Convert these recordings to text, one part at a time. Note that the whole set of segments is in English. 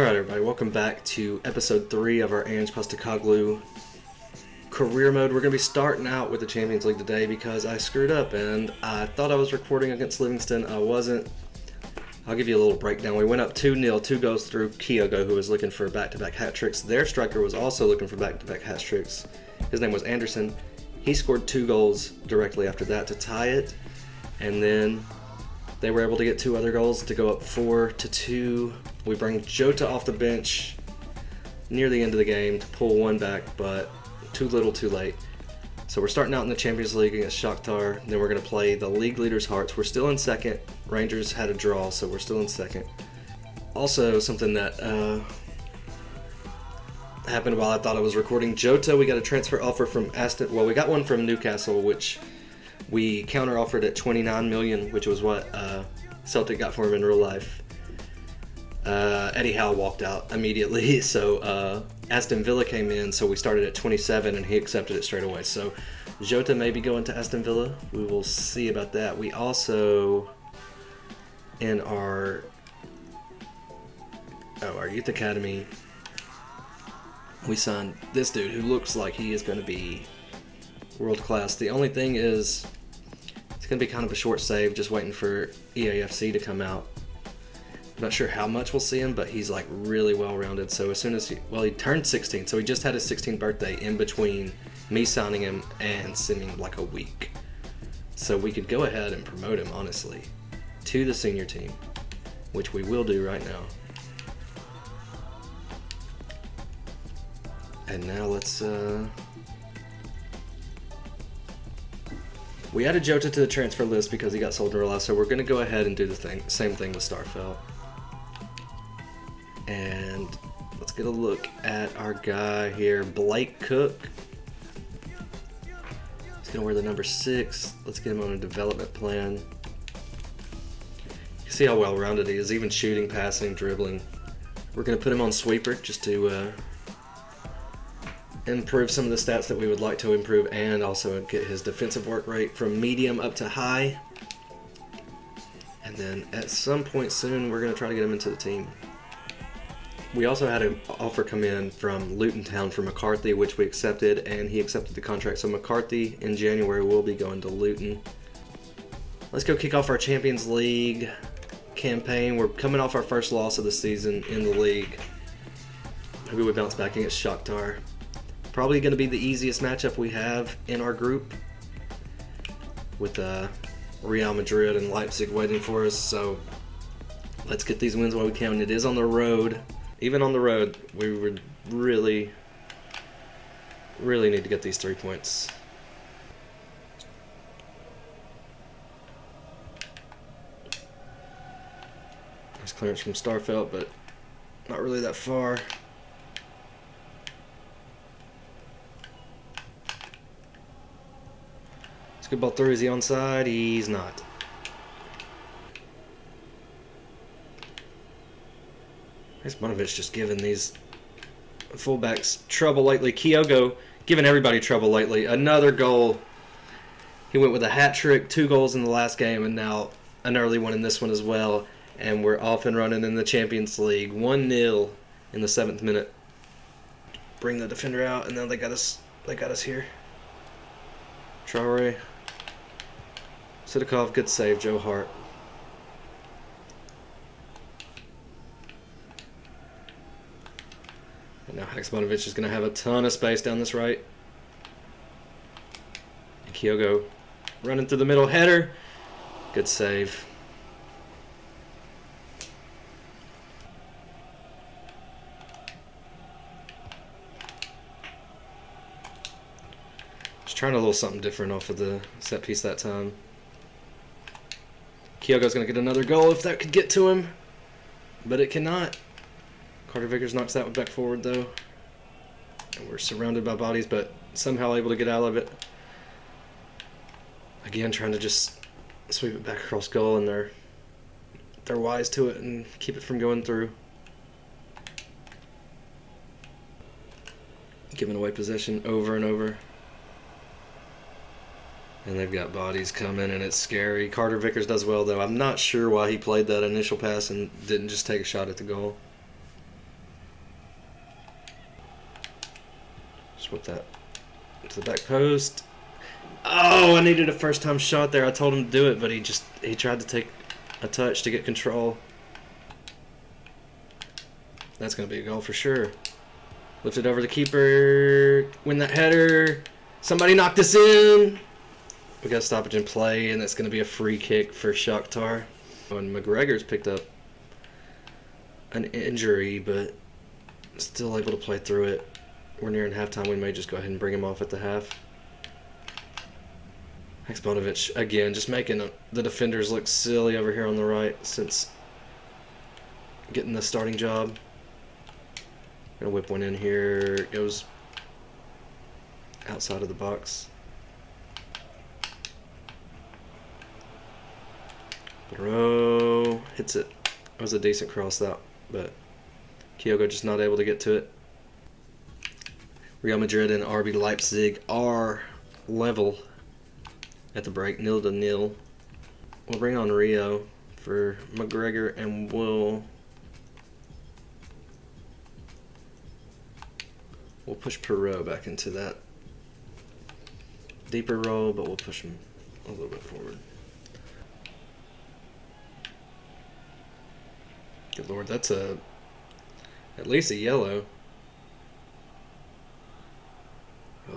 Alright everybody, welcome back to episode 3 of our Ange Postecoglou career mode. We're going to be starting out with the Champions League today because I screwed up and I thought I was recording against Livingston. I wasn't. I'll give you a little breakdown. We went up 2-0, 2 goals through Kyogo, who was looking for back-to-back hat tricks. Their striker was also looking for back-to-back hat tricks. His name was Anderson. He scored 2 goals directly after that to tie it, and then they were able to get 2 other goals to go up 4-2. We bring Jota off the bench near the end of the game to pull 1 back, but too little too late. So we're starting out in the Champions League against Shakhtar. Then we're going to play the league leaders' Hearts. We're still in second. Rangers had a draw, so we're still in second. Also, something that happened while I thought I was recording. Jota, we got a transfer offer from Aston. Well, we got one from Newcastle, which we counter-offered at $29 million, which was what Celtic got for him in real life. Eddie Howe walked out immediately, so Aston Villa came in, so we started at 27 and he accepted it straight away. So Jota may be going to Aston Villa. We will see about that. We also, in our youth academy, we signed this dude who looks like he is going to be world class. The only thing is it's going to be kind of a short save, just waiting for EAFC to come out. I'm not sure how much we'll see him, but he's like really well-rounded. So as soon as he turned 16, so he just had his 16th birthday in between me signing him and sending like a week. So we could go ahead and promote him, honestly, to the senior team, which we will do right now. And now let's we added Jota to the transfer list because he got sold in real life, so we're going to go ahead and do the same thing with Starfelt. And let's get a look at our guy here, Blake Cook. He's going to wear the number 6. Let's get him on a development plan. You can see how well-rounded he is, even shooting, passing, dribbling. We're going to put him on sweeper just to improve some of the stats that we would like to improve, and also get his defensive work rate from medium up to high. And then at some point soon, we're going to try to get him into the team. We also had an offer come in from Luton Town for McCarthy, which we accepted, and he accepted the contract. So McCarthy in January will be going to Luton. Let's go kick off our Champions League campaign. We're coming off our first loss of the season in the league. Maybe we bounce back against Shakhtar. Probably going to be the easiest matchup we have in our group, with Real Madrid and Leipzig waiting for us. So let's get these wins while we can. It is on the road. Even on the road, we would really need to get these 3 points. Nice clearance from Starfelt, but not really that far. It's a good ball through. Is he onside? He's not. Bonovich just giving these fullbacks trouble lately. Kyogo giving everybody trouble lately. Another goal. He went with a hat trick, 2 goals in the last game, and now an early one in this one as well. And we're off and running in the Champions League. 1-0 in the 7th minute. Bring the defender out, and now they got us here. Traore. Sidakov, good save, Joe Hart. And now Bonovich is going to have a ton of space down this right. And Kyogo running through the middle, header. Good save. Just trying a little something different off of the set piece that time. Kyogo's going to get another goal if that could get to him, but it cannot. Carter Vickers knocks that one back forward, though. And we're surrounded by bodies, but somehow able to get out of it. Again, trying to just sweep it back across goal, and they're wise to it and keep it from going through. Giving away possession over and over. And they've got bodies coming, and it's scary. Carter Vickers does well, though. I'm not sure why he played that initial pass and didn't just take a shot at the goal. Just whip that to the back post. Oh, I needed a first time shot there. I told him to do it, but he tried to take a touch to get control. That's going to be a goal for sure. Lift it over the keeper. Win that header. Somebody knock this in. We got a stoppage in play, and it's going to be a free kick for Shakhtar. And McGregor's picked up an injury, but still able to play through it. We're nearing halftime. We may just go ahead and bring him off at the half. Eksponovic, again, just making the defenders look silly over here on the right since getting the starting job. Gonna whip one in here. It goes outside of the box. Bro hits it. It was a decent cross that, but Kyogo just not able to get to it. Real Madrid and RB Leipzig are level at the break, 0-0. We'll bring on Rio for McGregor, and we'll push Perot back into that deeper role, but we'll push him a little bit forward. Good Lord, that's at least a yellow.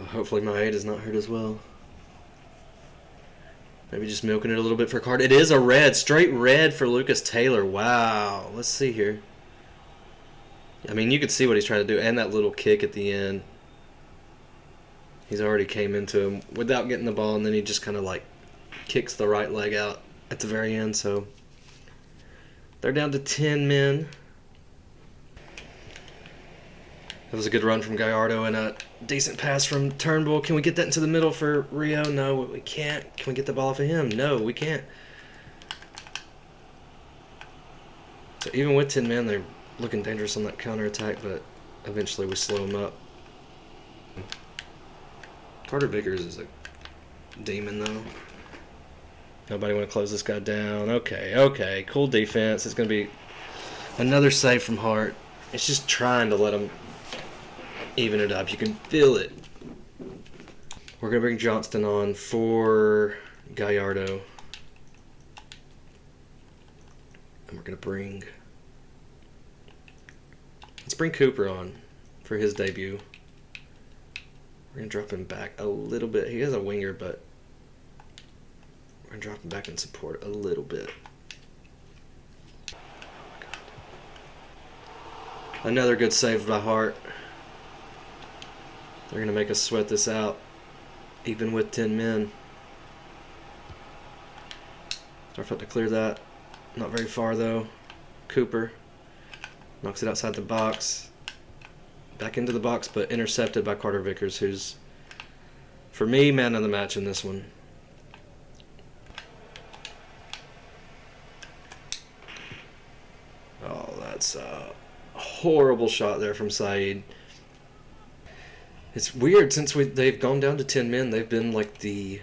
Hopefully my aid is not hurt as well. Maybe just milking it a little bit for a card. It is a red, straight red for Lucas Taylor. Wow. Let's see here. I mean, you can see what he's trying to do, and that little kick at the end. He's already came into him without getting the ball, and then he just kind of like kicks the right leg out at the very end. So they're down to 10 men. That was a good run from Gallardo and a decent pass from Turnbull. Can we get that into the middle for Rio? No, we can't. Can we get the ball off of him? No, we can't. So even with 10 men, they're looking dangerous on that counterattack, but eventually we slow them up. Carter Vickers is a demon, though. Nobody want to close this guy down. Okay. Cool defense. It's going to be another save from Hart. It's just trying to let him even it up. You can feel it. We're going to bring Johnston on for Gallardo. And we're going to bring... Let's bring Cooper on for his debut. We're going to drop him back a little bit. He is a winger, but we're going to drop him back in support a little bit. Oh my God. Another good save by Hart. They're going to make us sweat this out, even with 10 men. Starfelt to clear that. Not very far, though. Cooper knocks it outside the box. Back into the box, but intercepted by Carter Vickers, who's, for me, man of the match in this one. Oh, that's a horrible shot there from Saeed. It's weird, since they've gone down to 10 men, they've been like the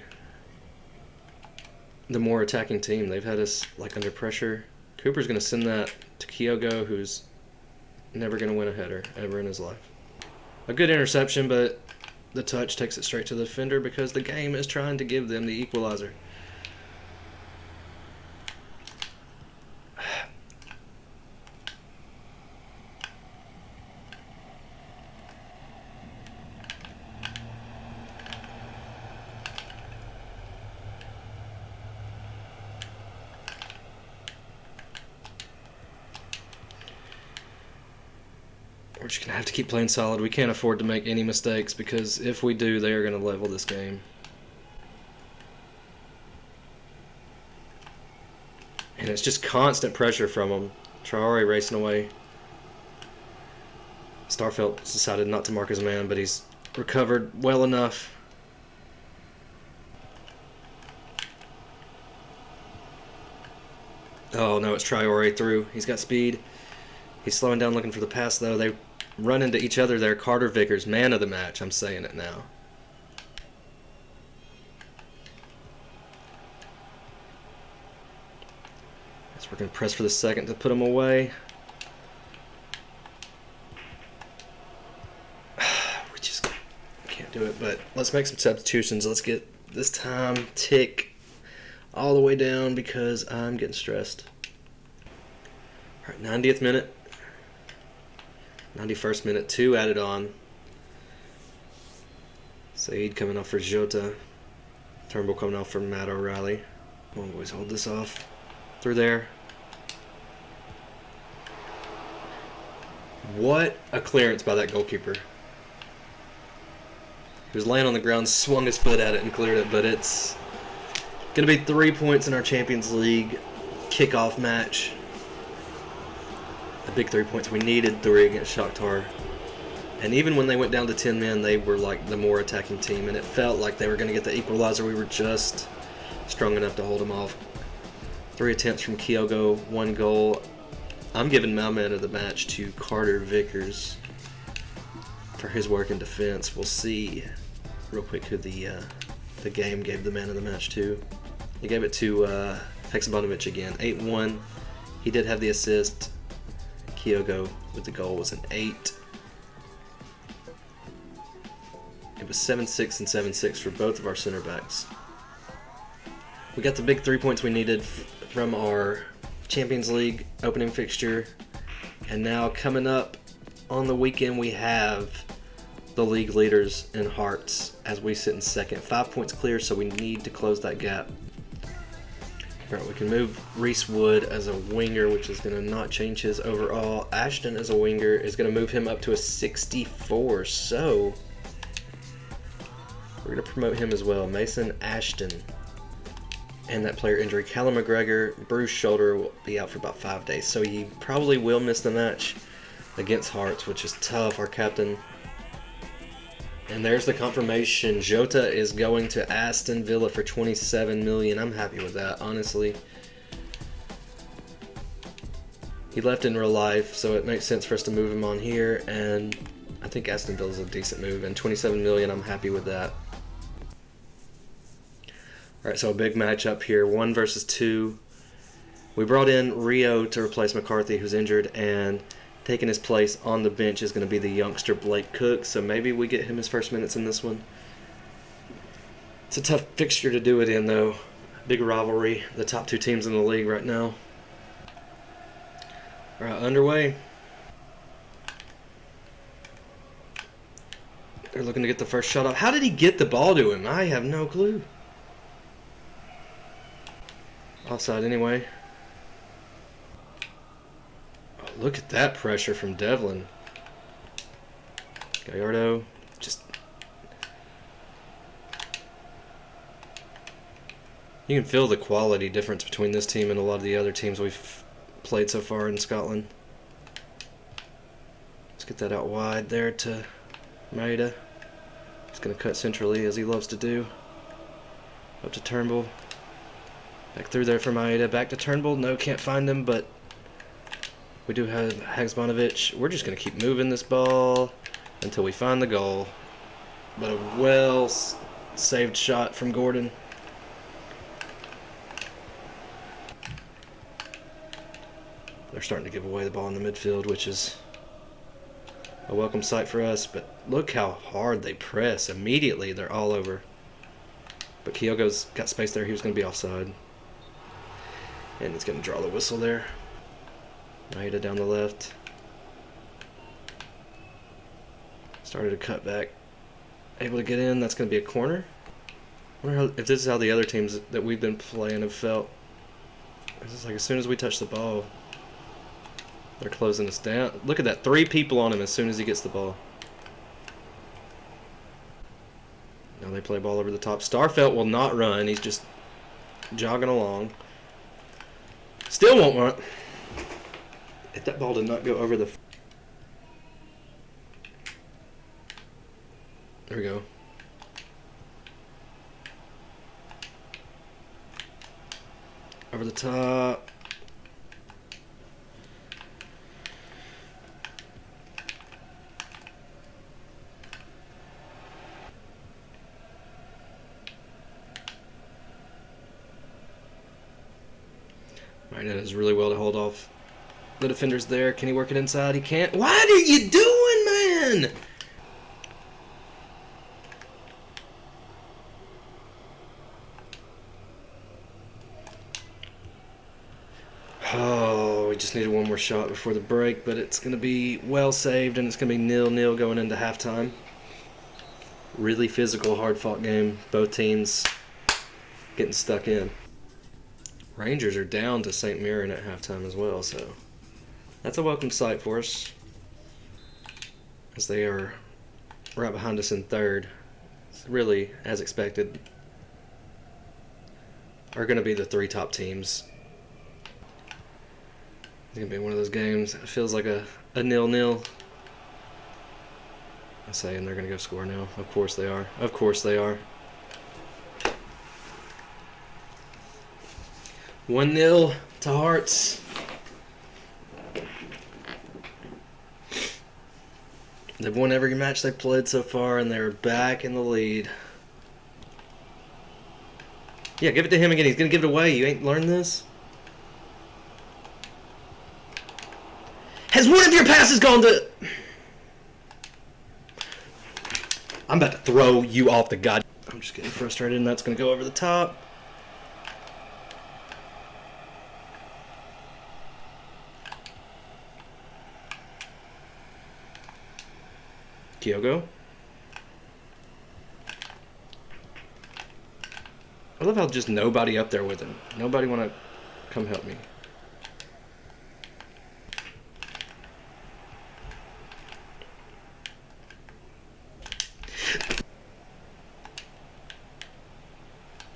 more attacking team. They've had us like under pressure. Cooper's going to send that to Kyogo, who's never going to win a header ever in his life. A good interception, but the touch takes it straight to the defender because the game is trying to give them the equalizer. We're just going to have to keep playing solid. We can't afford to make any mistakes because if we do, they are going to level this game. And it's just constant pressure from them. Traore racing away. Starfelt decided not to mark his man, but he's recovered well enough. Oh no, it's Traore through. He's got speed. He's slowing down looking for the pass though. They run into each other there. Carter Vickers, man of the match. I'm saying it now. So we're going to press for the second to put him away. do it, but let's make some substitutions. Let's get this time tick all the way down because I'm getting stressed. All right, 90th minute. 91st minute, 2 added on. Saeed coming off for Jota. Turnbull coming off for Matt O'Reilly. Come on, boys, hold this off. Through there. What a clearance by that goalkeeper. He was laying on the ground, swung his foot at it and cleared it, but it's going to be 3 points in our Champions League kickoff match. The big 3 points. We needed 3 against Shakhtar. And even when they went down to 10 men, they were like the more attacking team, and it felt like they were going to get the equalizer. We were just strong enough to hold them off. 3 attempts from Kyogo, 1 goal. I'm giving my man of the match to Carter Vickers for his work in defense. We'll see real quick who the game gave the man of the match to. He gave it to Hexabanovic again, 8-1. He did have the assist. Kyogo with the goal was an 8. It was 7-6 and 7-6 for both of our center backs. We got the big 3 points we needed from our Champions League opening fixture. And now coming up on the weekend, we have the league leaders in Hearts as we sit in second. 5 points clear, so we need to close that gap. All right, we can move Reese Wood as a winger, which is going to not change his overall. Ashton as a winger is going to move him up to a 64, so we're going to promote him as well. Mason Ashton. And that player injury, Callum McGregor, bruised shoulder, will be out for about 5 days. So he probably will miss the match against Hearts, which is tough, our captain. And there's the confirmation. Jota is going to Aston Villa for $27 million. I'm happy with that, honestly. He left in real life, so it makes sense for us to move him on here. And I think Aston Villa is a decent move. And $27 million, I'm happy with that. All right, so a big matchup here, 1 versus 2. We brought in Rio to replace McCarthy, who's injured, and taking his place on the bench is going to be the youngster Blake Cook, so maybe we get him his first minutes in this one. It's a tough fixture to do it in, though. Big rivalry, the top 2 teams in the league right now. All right, underway. They're looking to get the first shot off. How did he get the ball to him? I have no clue. Offside anyway. Oh, look at that pressure from Devlin. Gallardo just... You can feel the quality difference between this team and a lot of the other teams we've played so far in Scotland. Let's get that out wide there to Maeda. He's going to cut centrally as he loves to do. Up to Turnbull. Back through there for Maeda. Back to Turnbull. No, can't find him, but we do have Hagsbanovic. We're just going to keep moving this ball until we find the goal. But a well-saved shot from Gordon. They're starting to give away the ball in the midfield, which is a welcome sight for us. But look how hard they press. Immediately, they're all over. But Kyogo's got space there. He was going to be offside. And he's going to draw the whistle there. Maeda down the left. Started to cut back. Able to get in. That's going to be a corner. I wonder if this is how the other teams that we've been playing have felt. It's just like as soon as we touch the ball, they're closing us down. Look at that. 3 people on him as soon as he gets the ball. Now they play ball over the top. Starfelt will not run. He's just jogging along. Still won't run. If that ball did not go over the... There we go. Over the top. Maeda does really well to hold off the defenders there. Can he work it inside? He can't. What are you doing, man? just needed one more shot before the break, but it's going to be well saved, and it's going to be 0-0 going into halftime. Really physical, hard-fought game. Both teams getting stuck in. Rangers are down to St. Mirren at halftime as well, so that's a welcome sight for us, as they are right behind us in third. It's really, as expected, are going to be the three top teams. It's going to be one of those games. It feels like a 0-0. I'm saying they're going to go score now. Of course they are. Of course they are. 1-0 to Hearts. They've won every match they've played so far, and they're back in the lead. Yeah, give it to him again. He's going to give it away. You ain't learned this? Has one of your passes gone to... I'm about to throw you off the god... I'm just getting frustrated, and that's going to go over the top. Kyogo. I love how just nobody up there with him. Nobody want to come help me.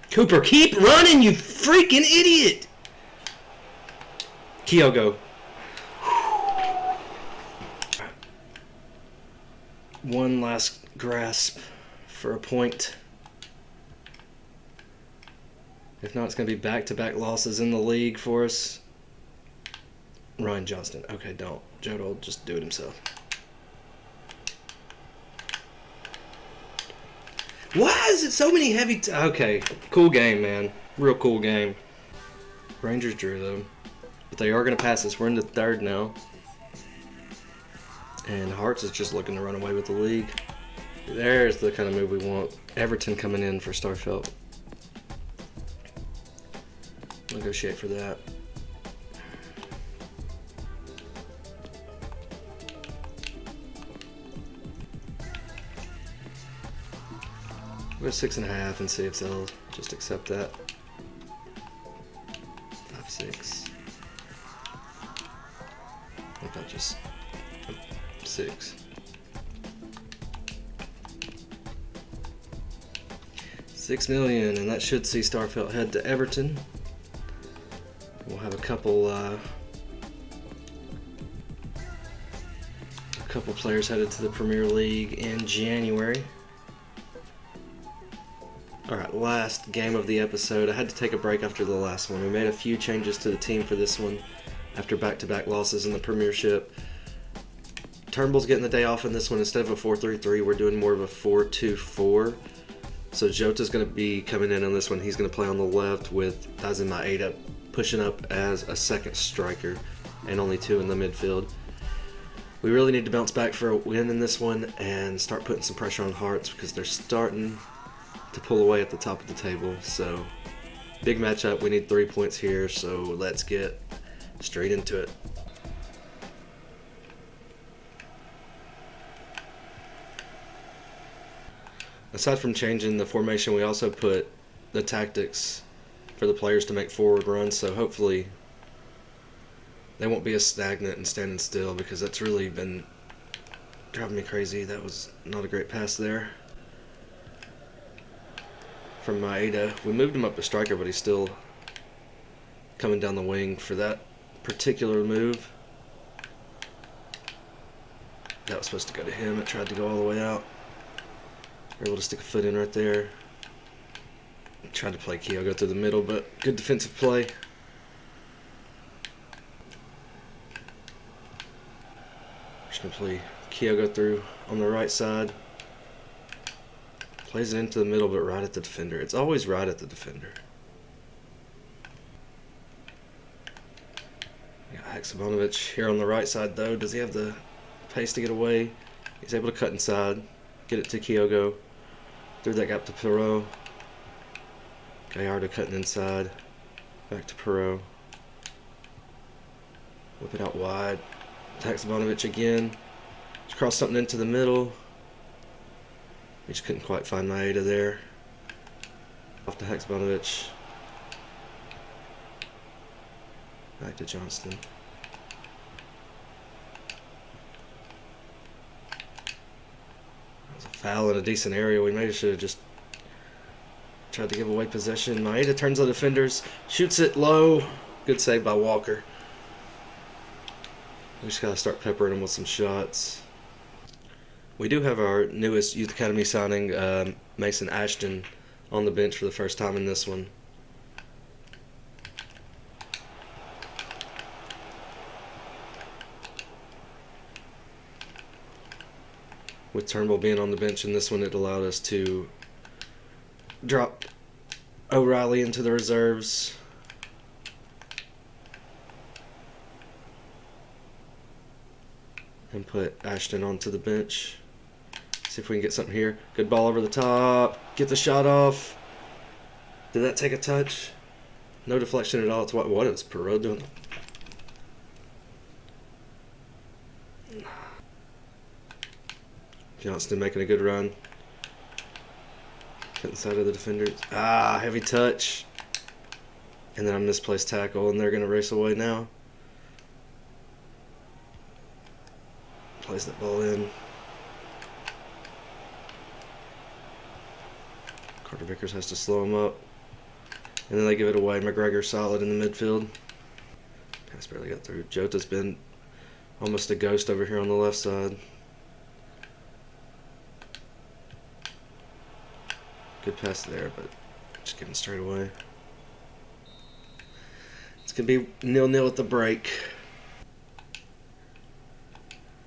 Cooper, keep running, you freaking idiot! Kyogo. One last grasp for a point. If not, it's going to be back-to-back losses in the league for us. Ryan Johnston. Okay, don't. Joe will just do it himself. Why is it so many heavy... Okay, cool game, man. Real cool game. Rangers drew, though. But they are going to pass us. We're into third now. And Hearts is just looking to run away with the league. There's the kind of move we want. Everton coming in for Starfelt. Negotiate for that. We'll go 6.5 and see if they'll just accept that. 5-6. What about just 6? $6 million, and that should see Starfelt head to Everton. We'll have a couple players headed to the Premier League in January. Alright, last game of the episode. I had to take a break after the last one. We made a few changes to the team for this one after back-to-back losses in the Premiership. Turnbull's getting the day off in this one. Instead of a 4-3-3, we're doing more of a 4-2-4. So Jota's going to be coming in on this one. He's going to play on the left with Dazen Maeda pushing up as a second striker and only 2 in the midfield. We really need to bounce back for a win in this one and start putting some pressure on Hearts because they're starting to pull away at the top of the table. So big matchup. We need 3 points here, so let's get straight into it. Aside from changing the formation, we also put the tactics for the players to make forward runs, so hopefully they won't be as stagnant and standing still, because that's really been driving me crazy. That was not a great pass there from Maeda. We moved him up to striker, but he's still coming down the wing for that particular move. That was supposed to go to him. It tried to go all the way out. We're able to stick a foot in right there. Tried to play Kyogo through the middle, but good defensive play. Just going to play Kyogo through on the right side. Plays it into the middle, but right at the defender. It's always right at the defender. We got Haksabanovic here on the right side, though. Does he have the pace to get away? He's able to cut inside, get it to Kyogo. Through that gap to Perot. Gallardo cutting inside. Back to Perot. Whip it out wide. Haksabanovic again. Just cross something into the middle. We just couldn't quite find Maeda there. Off to Haksabanovic. Back to Johnston. That was a foul in a decent area. We maybe should have just tried to give away possession. Maeda turns on the defenders. Shoots it low. Good save by Walker. We just got to start peppering him with some shots. We do have our newest Youth Academy signing, Mason Ashton, on the bench for the first time in this one. With Turnbull being on the bench in this one, it allowed us to drop O'Reilly into the reserves. And put Ashton onto the bench. See if we can get something here. Good ball over the top. Get the shot off. Did that take a touch? No deflection at all. It's what is Perot doing? Johnston making a good run. Cut inside of the defenders. Ah, heavy touch. And then a misplaced tackle, and they're going to race away now. Plays that ball in. Carter Vickers has to slow him up. And then they give it away. McGregor solid in the midfield. Pass barely got through. Jota's been almost a ghost over here on the left side. Good pass there, but just getting straight away. It's going to be 0-0 at the break.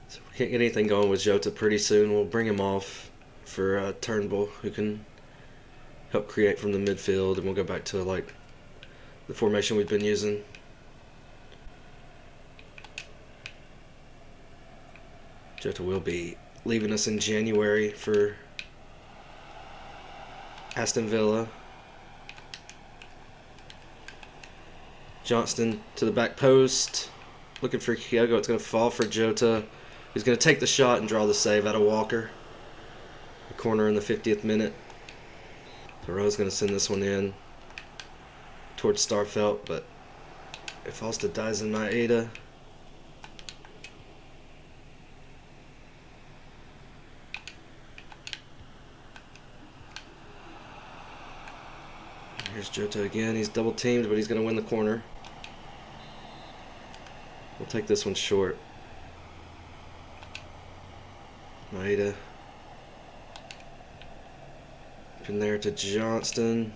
So if we can't get anything going with Jota pretty soon, we'll bring him off for Turnbull, who can help create from the midfield, and we'll go back to like the formation we've been using. Jota will be leaving us in January for Aston Villa. Johnston to the back post, looking for Kyogo. It's going to fall for Jota. He's going to take the shot and draw the save out of Walker. The corner in the 50th minute. Perot's going to send this one in towards Starfelt, but it falls to Dyson Maeda. Here's Jota again. He's double teamed, but he's going to win the corner. We'll take this one short. Maeda. Up in there to Johnston.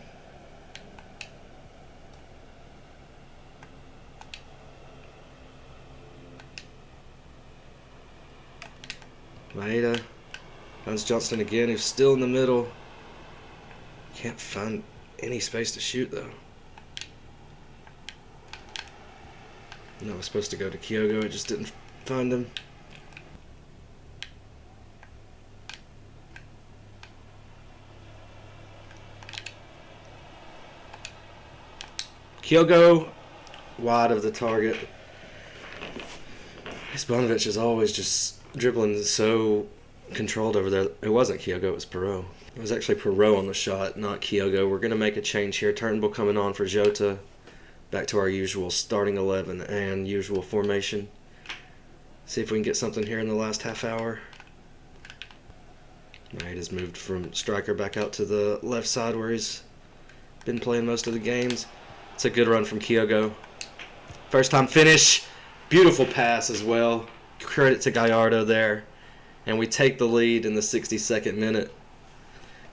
Maeda. Finds Johnston again, who's still in the middle. Can't find any space to shoot, though. And that was supposed to go to Kyogo. It just didn't find him. Kyogo wide of the target. Haksabanovic is always just dribbling so controlled over there. It wasn't Kyogo, it was Perot. It was actually Perot on the shot, not Kyogo. We're going to make a change here. Turnbull coming on for Jota. Back to our usual starting 11 and usual formation. See if we can get something here in the last half hour. Maeda's moved from striker back out to the left side where he's been playing most of the games. It's a good run from Kyogo. First time finish. Beautiful pass as well. Credit to Gallardo there. And we take the lead in the 62nd minute.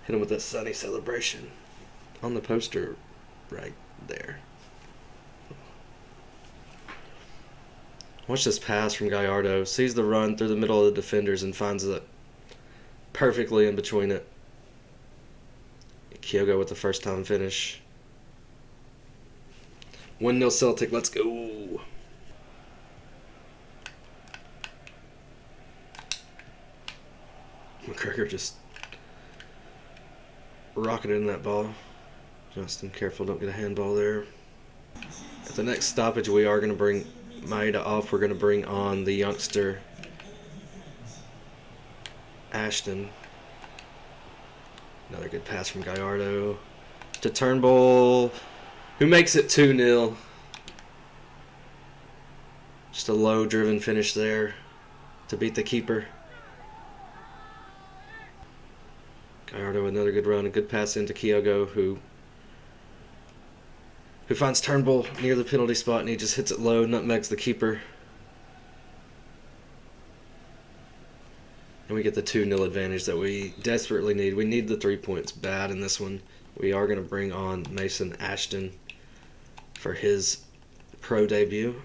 Hit him with that sunny celebration on the poster right there. Watch this pass from Gallardo. Sees the run through the middle of the defenders and finds it perfectly in between it. Kyogo with the first time finish. 1-0 Celtic, let's go. McGregor just rocketed in that ball. Justin, careful, don't get a handball there. At the next stoppage, we are going to bring Maeda off, we're going to bring on the youngster Ashton. Another good pass from Gallardo to Turnbull, who makes it 2-0. Just a low-driven finish there to beat the keeper. Gallardo, another good run, a good pass into Kyogo, who finds Turnbull near the penalty spot, and he just hits it low, nutmegs the keeper. And we get the 2-0 advantage that we desperately need. We need the 3 points bad in this one. We are going to bring on Mason Ashton for his pro debut.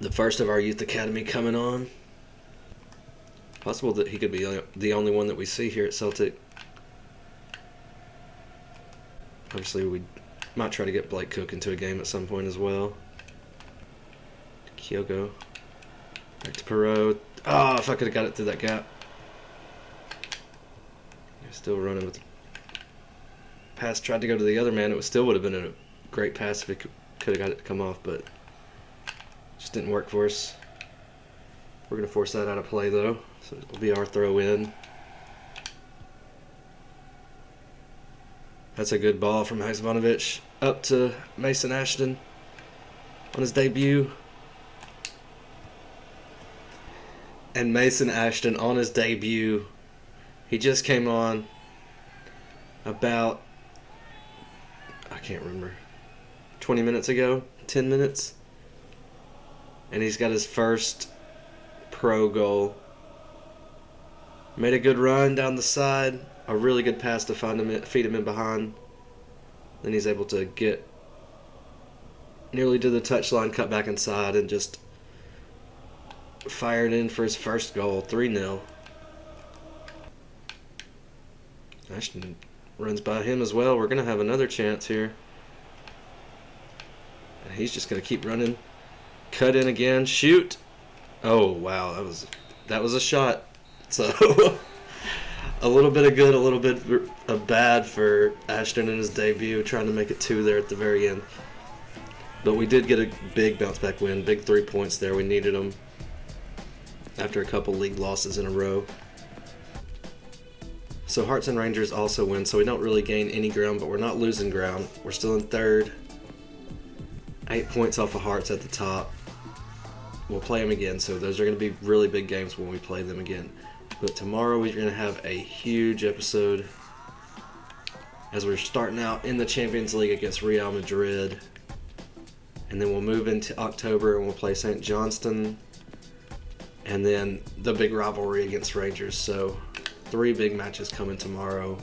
The first of our youth academy coming on. Possible that he could be the only one that we see here at Celtic. Obviously, we might try to get Blake Cook into a game at some point as well. Kyogo. Back to Perot. Oh, if I could have got it through that gap. Still running with the pass. Tried to go to the other man. It still would have been a great pass if he could have got it to come off, but just didn't work for us. We're going to force that out of play, though. So it'll be our throw in. That's a good ball from Haksabanovic up to Mason Ashton on his debut. And Mason Ashton on his debut, he just came on about, I can't remember, 20 minutes ago, 10 minutes. And he's got his first pro goal. Made a good run down the side. A really good pass to feed him in behind. Then he's able to get nearly to the touchline, cut back inside, and just fired in for his first goal, 3-0. Ashton runs by him as well. We're going to have another chance here. And he's just going to keep running. Cut in again. Shoot. Oh, wow. That was a shot. So a little bit of good, a little bit of bad for Ashton in his debut, trying to make it 2 there at the very end. But we did get a big bounce-back win, big 3 points there. We needed them after a couple league losses in a row. So Hearts and Rangers also win, so we don't really gain any ground, but we're not losing ground. We're still in third. 8 points off of Hearts at the top. We'll play them again, so those are going to be really big games when we play them again. But tomorrow we're going to have a huge episode as we're starting out in the Champions League against Real Madrid. And then we'll move into October and we'll play St. Johnstone. And then the big rivalry against Rangers. So 3 big matches coming tomorrow.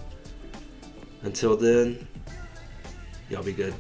Until then, y'all be good.